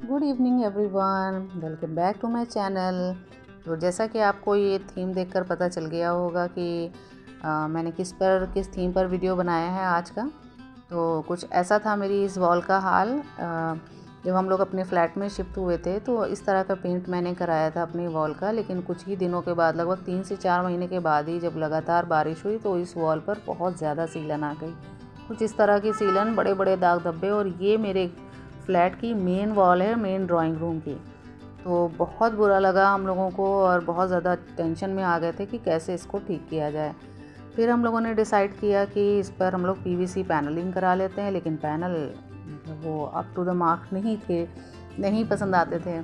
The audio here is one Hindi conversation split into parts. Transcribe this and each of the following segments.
Good evening everyone, welcome back to my channel. तो जैसा कि आपको ये थीम देखकर पता चल गया होगा कि मैंने किस थीम पर वीडियो बनाया है आज का। तो कुछ ऐसा था मेरी इस वॉल का हाल। जब हम लोग अपने फ्लैट में शिफ्ट हुए थे तो इस तरह का पेंट मैंने कराया था अपनी वॉल का, लेकिन कुछ ही दिनों के बाद, लगभग 3 से 4 महीने के बाद ही, जब लगातार बारिश हुई तो इस वॉल पर बहुत ज़्यादा सीलन आ गई। कुछ इस तरह की सीलन, बड़े बड़े दाग धब्बे। और ये मेरे फ्लैट की मेन वॉल है, मेन ड्राइंग रूम की। तो बहुत बुरा लगा हम लोगों को और बहुत ज़्यादा टेंशन में आ गए थे कि कैसे इसको ठीक किया जाए। फिर हम लोगों ने डिसाइड किया कि इस पर हम लोग पीवीसी पैनलिंग करा लेते हैं, लेकिन पैनल वो अप टू द मार्क नहीं थे, नहीं पसंद आते थे।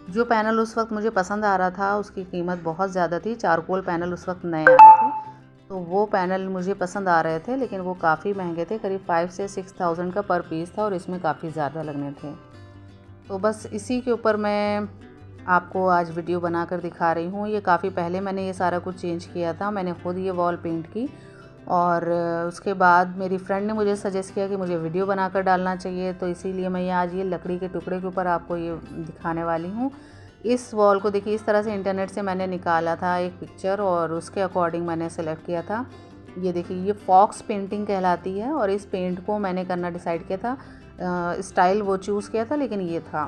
जो पैनल उस वक्त मुझे पसंद आ रहा था उसकी कीमत बहुत ज़्यादा थी। चारकोल पैनल उस वक्त नए आए थे, तो वो पैनल मुझे पसंद आ रहे थे, लेकिन वो काफ़ी महंगे थे। करीब 5 से 6,000 का पर पीस था और इसमें काफ़ी ज़्यादा लगने थे। तो बस इसी के ऊपर मैं आपको आज वीडियो बनाकर दिखा रही हूँ। ये काफ़ी पहले मैंने ये सारा कुछ चेंज किया था, मैंने खुद ये वॉल पेंट की। और उसके बाद मेरी फ्रेंड ने मुझे सजेस्ट किया कि मुझे वीडियो बनाकर डालना चाहिए, तो इसीलिए मैं आज ये लकड़ी के टुकड़े के ऊपर आपको ये दिखाने वाली हूँ। इस वॉल को देखिए, इस तरह से इंटरनेट से मैंने निकाला था एक पिक्चर और उसके अकॉर्डिंग मैंने सेलेक्ट किया था। ये देखिए, ये फॉक्स पेंटिंग कहलाती है और इस पेंट को मैंने करना डिसाइड किया था। स्टाइल वो चूज़ किया था, लेकिन ये था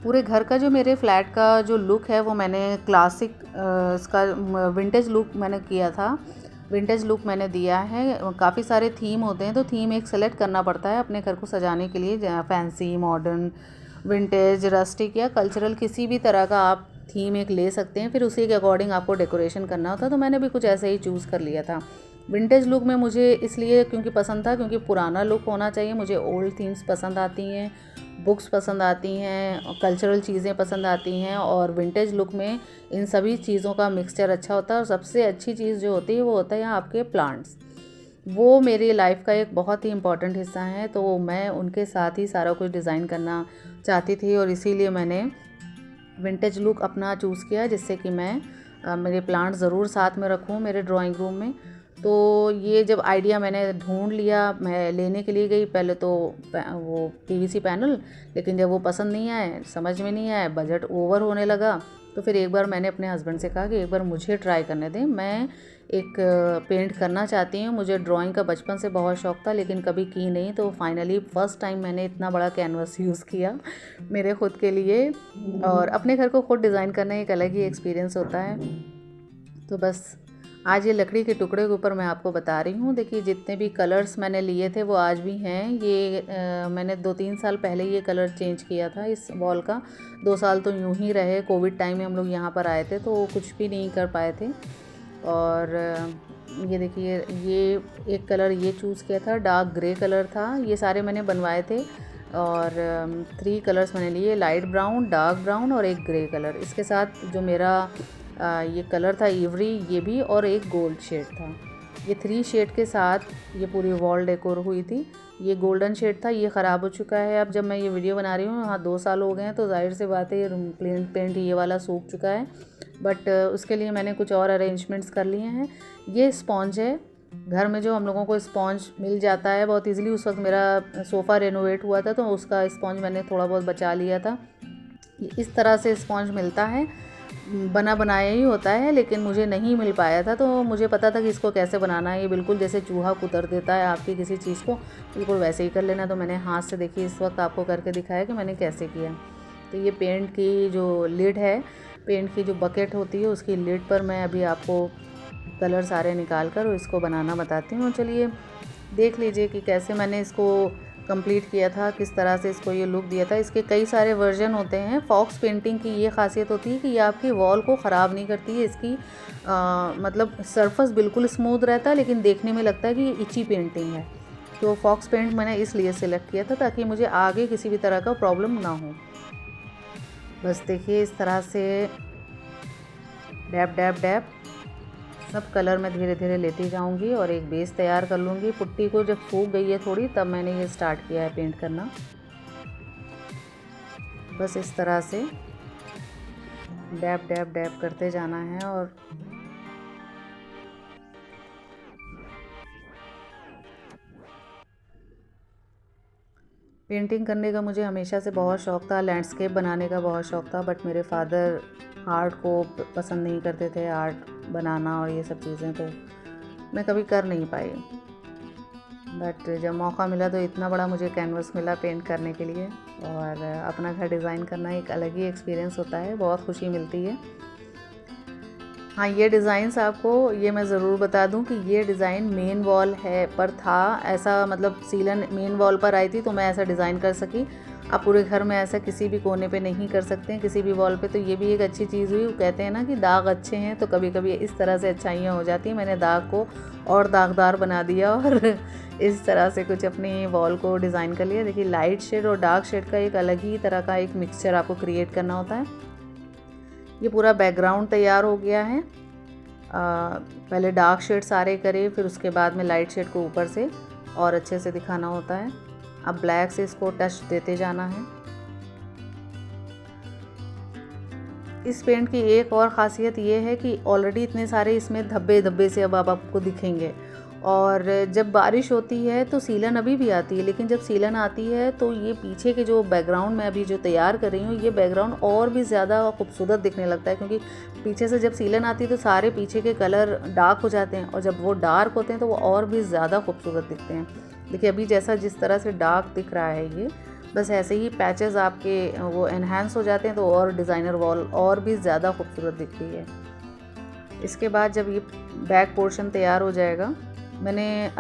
पूरे घर का। जो मेरे फ्लैट का जो लुक है वो मैंने क्लासिक, इसका विंटेज लुक मैंने किया था। विंटेज लुक मैंने दिया है। काफ़ी सारे थीम होते हैं, तो थीम एक सेलेक्ट करना पड़ता है अपने घर को सजाने के लिए। फैंसी, मॉडर्न, विंटेज, रस्टिक या कल्चरल, किसी भी तरह का आप थीम एक ले सकते हैं। फिर उसी के अकॉर्डिंग आपको डेकोरेशन करना होता है। तो मैंने भी कुछ ऐसे ही चूज़ कर लिया था। विंटेज लुक में मुझे इसलिए क्योंकि पसंद था, क्योंकि पुराना लुक होना चाहिए। मुझे ओल्ड थीम्स पसंद आती हैं, बुक्स पसंद आती हैं, कल्चरल चीज़ें पसंद आती हैं, और विंटेज लुक में इन सभी चीज़ों का मिक्सचर अच्छा होता है। और सबसे अच्छी चीज़ जो होती है वो होता है यहाँ आपके प्लांट्स। वो मेरी लाइफ का एक बहुत ही इम्पॉर्टेंट हिस्सा है, तो मैं उनके साथ ही सारा कुछ डिज़ाइन करना चाहती थी और इसीलिए मैंने विंटेज लुक अपना चूज़ किया, जिससे कि मैं मेरे प्लांट ज़रूर साथ में रखूँ मेरे ड्राइंग रूम में। तो ये जब आइडिया मैंने ढूंढ लिया, मैं लेने के लिए गई पहले तो वो पीवीसी पैनल, लेकिन जब वो पसंद नहीं आए, समझ में नहीं आया, बजट ओवर होने लगा, तो फिर एक बार मैंने अपने हस्बैंड से कहा कि एक बार मुझे ट्राई करने दें। मैं एक पेंट करना चाहती हूँ। मुझे ड्राइंग का बचपन से बहुत शौक़ था, लेकिन कभी की नहीं। तो फाइनली फ़र्स्ट टाइम मैंने इतना बड़ा कैनवस यूज़ किया मेरे खुद के लिए। और अपने घर को खुद डिज़ाइन करना एक अलग ही एक्सपीरियंस होता है। तो बस आज ये लकड़ी के टुकड़े के ऊपर मैं आपको बता रही हूँ। देखिए, जितने भी कलर्स मैंने लिए थे वो आज भी हैं। ये मैंने 2-3 साल पहले ये कलर चेंज किया था इस वॉल का। 2 साल तो यूं ही रहे। कोविड टाइम में हम लोग यहाँ पर आए थे तो कुछ भी नहीं कर पाए थे। और ये देखिए, ये एक कलर ये चूज़ किया था, डार्क ग्रे कलर था। ये सारे मैंने बनवाए थे और 3 कलर्स मैंने लिए, लाइट ब्राउन, डार्क ब्राउन और एक ग्रे कलर। इसके साथ जो मेरा ये कलर था इवरी, ये भी, और एक गोल्ड शेड था। ये 3 शेड के साथ ये पूरी वॉल डेकोर हुई थी। ये गोल्डन शेड था, ये ख़राब हो चुका है अब जब मैं ये वीडियो बना रही हूँ। हाँ, 2 साल हो गए हैं, तो जाहिर सी बात है ये पेंट ये वाला सूख चुका है। बट उसके लिए मैंने कुछ और अरेंजमेंट्स कर लिए हैं। ये स्पॉन्ज है, घर में जो हम लोगों को स्पॉन्ज मिल जाता है बहुत ईज़िली। उस वक्त मेरा सोफ़ा रेनोवेट हुआ था तो उसका स्पॉन्ज मैंने थोड़ा बहुत बचा लिया था। इस तरह से स्पॉन्ज मिलता है, बना बनाया ही होता है, लेकिन मुझे नहीं मिल पाया था। तो मुझे पता था कि इसको कैसे बनाना है। ये बिल्कुल जैसे चूहा कुतर देता है आपकी किसी चीज़ को, बिल्कुल वैसे ही कर लेना। तो मैंने हाथ से, देखिए, इस वक्त आपको करके दिखाया कि मैंने कैसे किया। तो ये पेंट की जो लिड है, पेंट की जो बकेट होती है, उसकी लिड पर मैं अभी आपको कलर सारे निकाल कर इसको बनाना बताती हूँ। चलिए देख लीजिए कि कैसे मैंने इसको कंप्लीट किया था, किस तरह से इसको ये लुक दिया था। इसके कई सारे वर्जन होते हैं। फॉक्स पेंटिंग की ये खासियत होती है कि ये आपकी वॉल को ख़राब नहीं करती है। इसकी मतलब सरफेस बिल्कुल स्मूथ रहता है, लेकिन देखने में लगता है कि ये इची पेंटिंग है। तो फॉक्स पेंट मैंने इसलिए सिलेक्ट किया था ताकि मुझे आगे किसी भी तरह का प्रॉब्लम ना हो। बस देखिए, इस तरह से डैब डैब डैब सब कलर मैं धीरे धीरे लेती जाऊंगी और एक बेस तैयार कर लूँगी। पुट्टी को जब सूख गई है थोड़ी, तब मैंने ये स्टार्ट किया है पेंट करना। बस इस तरह से डैब डैब डैब करते जाना है। और पेंटिंग करने का मुझे हमेशा से बहुत शौक़ था, लैंडस्केप बनाने का बहुत शौक़ था, बट मेरे फादर आर्ट को पसंद नहीं करते थे, आर्ट बनाना और ये सब चीज़ें, तो मैं कभी कर नहीं पाई। बट जब मौका मिला तो इतना बड़ा मुझे कैनवस मिला पेंट करने के लिए, और अपना घर डिज़ाइन करना एक अलग ही एक्सपीरियंस होता है, बहुत खुशी मिलती है। हाँ, ये डिज़ाइंस आपको ये मैं ज़रूर बता दूं कि ये डिज़ाइन मेन वॉल है पर था, ऐसा मतलब सीलन मेन वॉल पर आई थी तो मैं ऐसा डिज़ाइन कर सकी। आप पूरे घर में ऐसा किसी भी कोने पे नहीं कर सकते हैं, किसी भी वॉल पे, तो ये भी एक अच्छी चीज़ हुई। वो कहते हैं ना कि दाग अच्छे हैं तो कभी कभी इस तरह से अच्छाइयाँ हो जाती हैं। मैंने दाग को और दागदार बना दिया और इस तरह से कुछ अपनी वॉल को डिज़ाइन कर लिया। देखिए, लाइट शेड और डार्क शेड का एक अलग ही तरह का एक मिक्सचर आपको क्रिएट करना होता है। ये पूरा बैकग्राउंड तैयार हो गया है। पहले डार्क शेड सारे करें, फिर उसके बाद में लाइट शेड को ऊपर से और अच्छे से दिखाना होता है। अब ब्लैक से इसको टच देते जाना है। इस पेंट की एक और ख़ासियत ये है कि ऑलरेडी इतने सारे इसमें धब्बे धब्बे से अब आपको दिखेंगे, और जब बारिश होती है तो सीलन अभी भी आती है, लेकिन जब सीलन आती है तो ये पीछे के जो बैकग्राउंड में अभी जो तैयार कर रही हूँ, ये बैकग्राउंड और भी ज़्यादा खूबसूरत दिखने लगता है, क्योंकि पीछे से जब सीलन आती है तो सारे पीछे के कलर डार्क हो जाते हैं, और जब वो डार्क होते हैं तो वो और भी ज़्यादा खूबसूरत दिखते हैं। देखिए, अभी जैसा जिस तरह से डार्क दिख रहा है ये, बस ऐसे ही पैचेस आपके वो एनहांस हो जाते हैं तो और डिज़ाइनर वॉल और भी ज़्यादा खूबसूरत दिखती है। इसके बाद जब ये बैक पोर्शन तैयार हो जाएगा, मैंने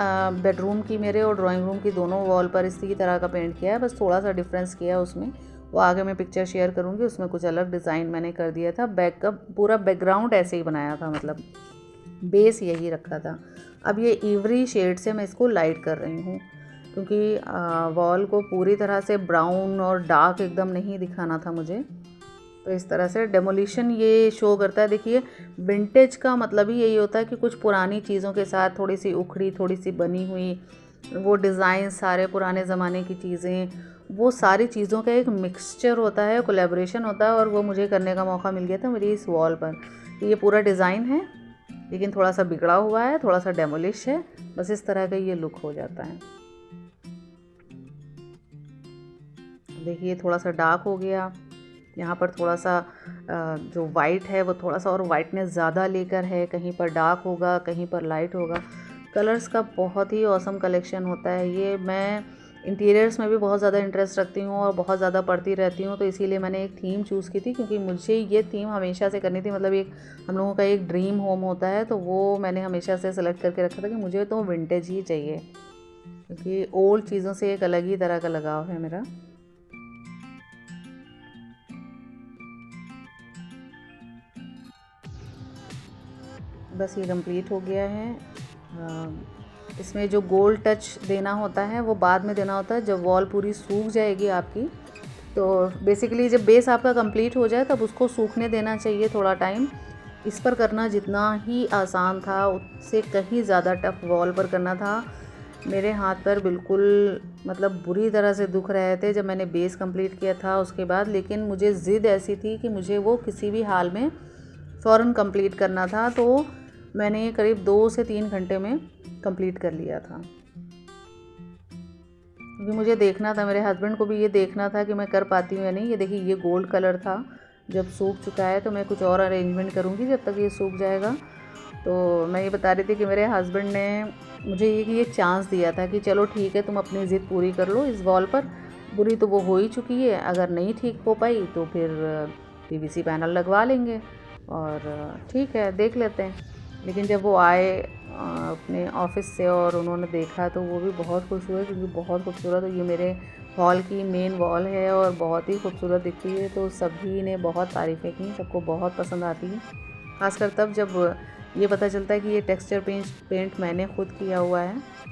बेडरूम की मेरे और ड्राइंग रूम की दोनों वॉल पर इसी तरह का पेंट किया है, बस थोड़ा सा डिफरेंस किया उसमें। वो आगे मैं पिक्चर शेयर करूँगी, उसमें कुछ अलग डिज़ाइन मैंने कर दिया था। बैक का पूरा बैकग्राउंड ऐसे ही बनाया था, मतलब बेस यही रखा था। अब ये इवरी शेड से मैं इसको लाइट कर रही हूँ, क्योंकि वॉल को पूरी तरह से ब्राउन और डार्क एकदम नहीं दिखाना था मुझे। तो इस तरह से डेमोलिशन ये शो करता है। देखिए, विंटेज का मतलब ही यही होता है कि कुछ पुरानी चीज़ों के साथ थोड़ी सी उखड़ी, थोड़ी सी बनी हुई वो डिज़ाइन, सारे पुराने ज़माने की चीज़ें, वो सारी चीज़ों का एक मिक्सचर होता है, कोलैबोरेशन होता है, और वो मुझे करने का मौका मिल गया था मेरी इस वॉल पर। ये पूरा डिज़ाइन है, लेकिन थोड़ा सा बिगड़ा हुआ है, थोड़ा सा डेमोलिश है, बस इस तरह का ये लुक हो जाता है। देखिए, थोड़ा सा डार्क हो गया। यहाँ पर थोड़ा सा जो वाइट है वो थोड़ा सा और वाइटनेस ज़्यादा लेकर है, कहीं पर डार्क होगा, कहीं पर लाइट होगा। कलर्स का बहुत ही ऑसम कलेक्शन होता है ये। मैं इंटीरियर्स में भी बहुत ज़्यादा इंटरेस्ट रखती हूँ और बहुत ज़्यादा पढ़ती रहती हूँ, तो इसीलिए मैंने एक थीम चूज़ की थी, क्योंकि मुझे ये थीम हमेशा से करनी थी। मतलब एक हम लोगों का एक ड्रीम होम होता है, तो वो मैंने हमेशा से सेलेक्ट करके रखा था कि मुझे तो विंटेज ही चाहिए, क्योंकि ओल्ड चीज़ों से एक अलग ही तरह का लगाव है मेरा। बस ये कंप्लीट हो गया है। इसमें जो गोल्ड टच देना होता है वो बाद में देना होता है, जब वॉल पूरी सूख जाएगी आपकी। तो बेसिकली जब बेस आपका कंप्लीट हो जाए तब उसको सूखने देना चाहिए थोड़ा टाइम। इस पर करना जितना ही आसान था उससे कहीं ज़्यादा टफ वॉल पर करना था। मेरे हाथ पर बिल्कुल मतलब बुरी तरह से दुख रहे थे जब मैंने बेस कंप्लीट किया था उसके बाद, लेकिन मुझे ज़िद ऐसी थी कि मुझे वो किसी भी हाल में फ़ौरन कंप्लीट करना था। तो मैंने करीब 2 से 3 घंटे में कंप्लीट कर लिया था, क्योंकि मुझे देखना था, मेरे हस्बैंड को भी ये देखना था कि मैं कर पाती हूँ या नहीं। ये देखिए, ये गोल्ड कलर था, जब सूख चुका है तो मैं कुछ और अरेंजमेंट करूँगी जब तक ये सूख जाएगा। तो मैं ये बता रही थी कि मेरे हस्बैंड ने मुझे ये चांस दिया था कि चलो ठीक है, तुम अपनी ज़िद पूरी कर लो इस वॉल पर। बुरी तो वो हो ही चुकी है, अगर नहीं ठीक हो पाई तो फिर पीवीसी पैनल लगवा लेंगे, और ठीक है देख लेते हैं। लेकिन जब वो आए अपने ऑफिस से और उन्होंने देखा तो वो भी बहुत खुश हुए, क्योंकि बहुत खूबसूरत है। ये मेरे हॉल की मेन वॉल है और बहुत ही खूबसूरत दिखती है, तो सभी ने बहुत तारीफ़ें की, सबको बहुत पसंद आती है। खासकर तब जब ये पता चलता है कि ये टेक्सचर पेंट मैंने खुद किया हुआ है।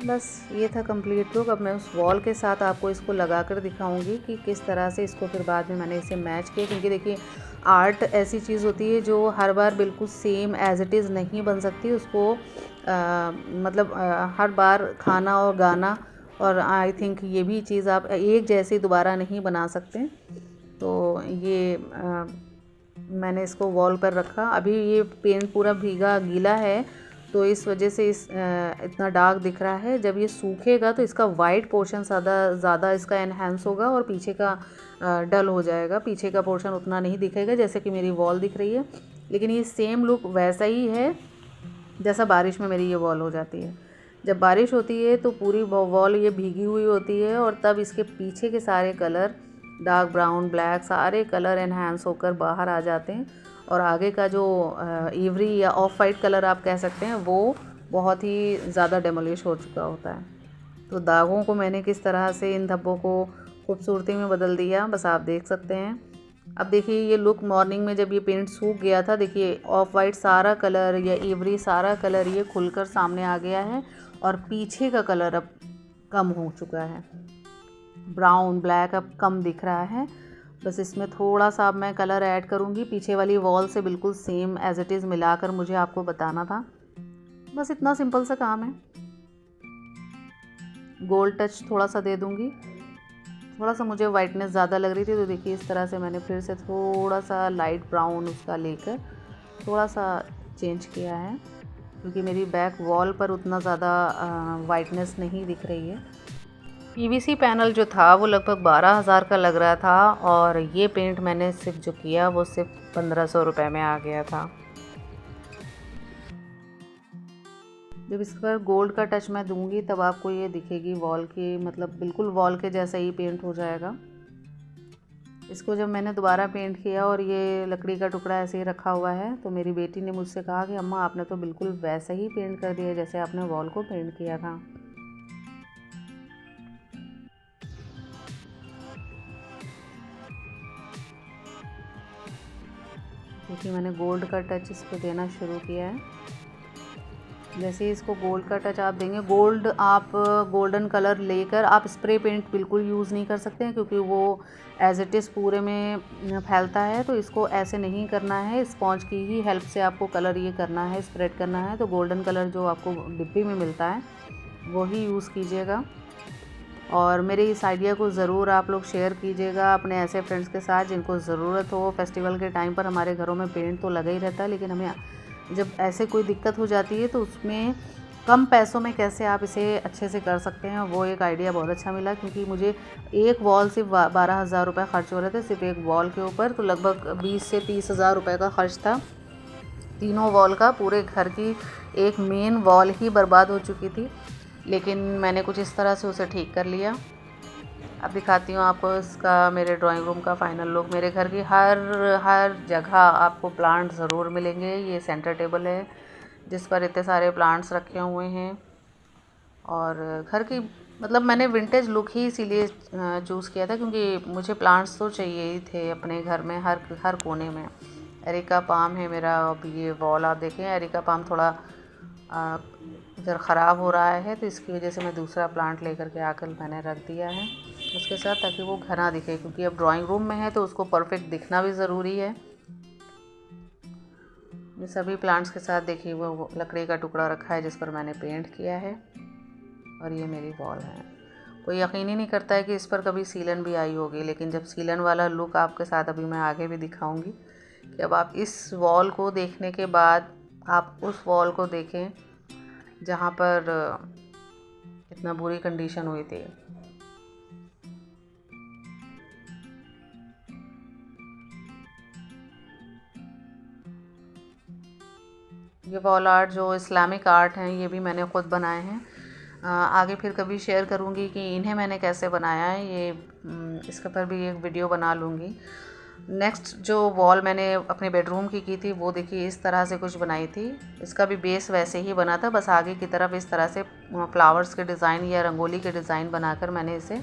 बस ये था कंप्लीट लुक। अब मैं उस वॉल के साथ आपको इसको लगा कर दिखाऊंगी कि किस तरह से इसको फिर बाद में मैंने इसे मैच किया, क्योंकि देखिए आर्ट ऐसी चीज़ होती है जो हर बार बिल्कुल सेम एज़ इट इज़ नहीं बन सकती। उसको मतलब हर बार खाना और गाना और आई थिंक ये भी चीज़ आप एक जैसी दोबारा नहीं बना सकते। तो ये मैंने इसको वॉल पर रखा। अभी ये पेंट पूरा भीगा गीला है तो इस वजह से इतना डार्क दिख रहा है। जब ये सूखेगा तो इसका वाइट पोर्शन ज़्यादा इसका एनहेंस होगा और पीछे का डल हो जाएगा। पीछे का पोर्शन उतना नहीं दिखेगा जैसे कि मेरी वॉल दिख रही है, लेकिन ये सेम लुक वैसा ही है जैसा बारिश में मेरी ये वॉल हो जाती है। जब बारिश होती है तो पूरी वॉल ये भीगी हुई होती है और तब इसके पीछे के सारे कलर डार्क ब्राउन ब्लैक सारे कलर एनहांस होकर बाहर आ जाते हैं और आगे का जो इवरी या ऑफ वाइट कलर आप कह सकते हैं वो बहुत ही ज़्यादा डेमोलिश हो चुका होता है। तो दागों को मैंने किस तरह से इन धब्बों को खूबसूरती में बदल दिया बस आप देख सकते हैं। अब देखिए ये लुक मॉर्निंग में जब ये पेंट सूख गया था, देखिए ऑफ वाइट सारा कलर या इवरी सारा कलर ये खुलकर सामने आ गया है और पीछे का कलर अब कम हो चुका है। ब्राउन ब्लैक अब कम दिख रहा है। बस इसमें थोड़ा सा अब मैं कलर ऐड करूँगी। पीछे वाली वॉल से बिल्कुल सेम एज इट इज़ मिलाकर मुझे आपको बताना था। बस इतना सिंपल सा काम है। गोल्ड टच थोड़ा सा दे दूँगी। थोड़ा सा मुझे वाइटनेस ज़्यादा लग रही थी तो देखिए इस तरह से मैंने फिर से थोड़ा सा लाइट ब्राउन उसका लेकर थोड़ा सा चेंज किया है, क्योंकि मेरी बैक वॉल पर उतना ज़्यादा वाइटनेस नहीं दिख रही है। पीवीसी पैनल जो था वो लगभग 12,000 का लग रहा था और ये पेंट मैंने सिर्फ जो किया वो सिर्फ 1500 रुपये में आ गया था। जब इस पर गोल्ड का टच मैं दूंगी तब आपको ये दिखेगी वॉल की, मतलब बिल्कुल वॉल के जैसा ही पेंट हो जाएगा। इसको जब मैंने दोबारा पेंट किया और ये लकड़ी का टुकड़ा ऐसे ही रखा हुआ है तो मेरी बेटी ने मुझसे कहा कि अम्मा आपने तो बिल्कुल वैसा ही पेंट कर दिया जैसे आपने वॉल को पेंट किया था। क्योंकि मैंने गोल्ड का टच इस पर देना शुरू किया है। जैसे ही इसको गोल्ड का टच आप देंगे, गोल्ड आप गोल्डन कलर लेकर आप स्प्रे पेंट बिल्कुल यूज़ नहीं कर सकते हैं क्योंकि वो एज इट इज़ पूरे में फैलता है। तो इसको ऐसे नहीं करना है, स्पॉन्ज की ही हेल्प से आपको कलर ये करना है, स्प्रेड करना है। तो गोल्डन कलर जो आपको डिब्बी में मिलता है वो ही यूज़ कीजिएगा। और मेरे इस आइडिया को ज़रूर आप लोग शेयर कीजिएगा अपने ऐसे फ्रेंड्स के साथ जिनको ज़रूरत हो। फेस्टिवल के टाइम पर हमारे घरों में पेंट तो लगा ही रहता है, लेकिन हमें जब ऐसे कोई दिक्कत हो जाती है तो उसमें कम पैसों में कैसे आप इसे अच्छे से कर सकते हैं, वो एक आइडिया बहुत अच्छा मिला। क्योंकि मुझे एक वॉल सिर्फ 12,000 रुपये खर्च हो रहे थे सिर्फ एक वॉल के ऊपर, तो लगभग 20 से 30,000 रुपये का खर्च था तीनों वॉल का। पूरे घर की एक मेन वॉल ही बर्बाद हो चुकी थी, लेकिन मैंने कुछ इस तरह से उसे ठीक कर लिया। अब दिखाती हूँ आपको इसका मेरे ड्राइंग रूम का फाइनल लुक। मेरे घर की हर जगह आपको प्लांट ज़रूर मिलेंगे। ये सेंटर टेबल है जिस पर इतने सारे प्लांट्स रखे हुए हैं और घर की मतलब मैंने विंटेज लुक ही इसीलिए चूज़ किया था क्योंकि मुझे प्लांट्स तो चाहिए ही थे अपने घर में हर कोने में। एरिका पाम है मेरा। अब ये वॉल आप देखें, एरिका पाम थोड़ा इधर ख़राब हो रहा है तो इसकी वजह से मैं दूसरा प्लांट लेकर के आकर मैंने रख दिया है उसके साथ, ताकि वो घना दिखे। क्योंकि अब ड्राइंग रूम में है तो उसको परफेक्ट दिखना भी ज़रूरी है। ये सभी प्लांट्स के साथ देखिए वो लकड़ी का टुकड़ा रखा है जिस पर मैंने पेंट किया है और ये मेरी वॉल है। कोई यकीन ही नहीं करता है कि इस पर कभी सीलन भी आई होगी, लेकिन जब सीलन वाला लुक आपके साथ अभी मैं आगे भी दिखाऊंगी कि अब आप इस वॉल को देखने के बाद आप उस वॉल को देखें जहाँ पर इतना बुरी कंडीशन हुई थी। ये वॉल आर्ट जो इस्लामिक आर्ट हैं ये भी मैंने ख़ुद बनाए हैं। आगे फिर कभी शेयर करूँगी कि इन्हें मैंने कैसे बनाया है। ये इसके पर भी एक वीडियो बना लूँगी। नेक्स्ट जो वॉल मैंने अपने बेडरूम की थी वो देखिए इस तरह से कुछ बनाई थी। इसका भी बेस वैसे ही बना था, बस आगे की तरफ इस तरह से फ्लावर्स के डिज़ाइन या रंगोली के डिज़ाइन बनाकर मैंने इसे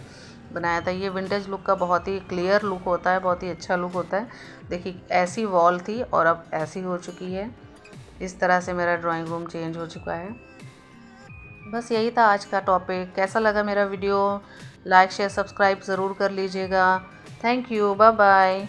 बनाया था। ये विंटेज लुक का बहुत ही क्लियर लुक होता है, बहुत ही अच्छा लुक होता है। देखिए ऐसी वॉल थी और अब ऐसी हो चुकी है। इस तरह से मेरा ड्राइंग रूम चेंज हो चुका है। बस यही था आज का टॉपिक। कैसा लगा मेरा वीडियो? लाइक शेयर सब्सक्राइब ज़रूर कर लीजिएगा। Thank you, bye bye.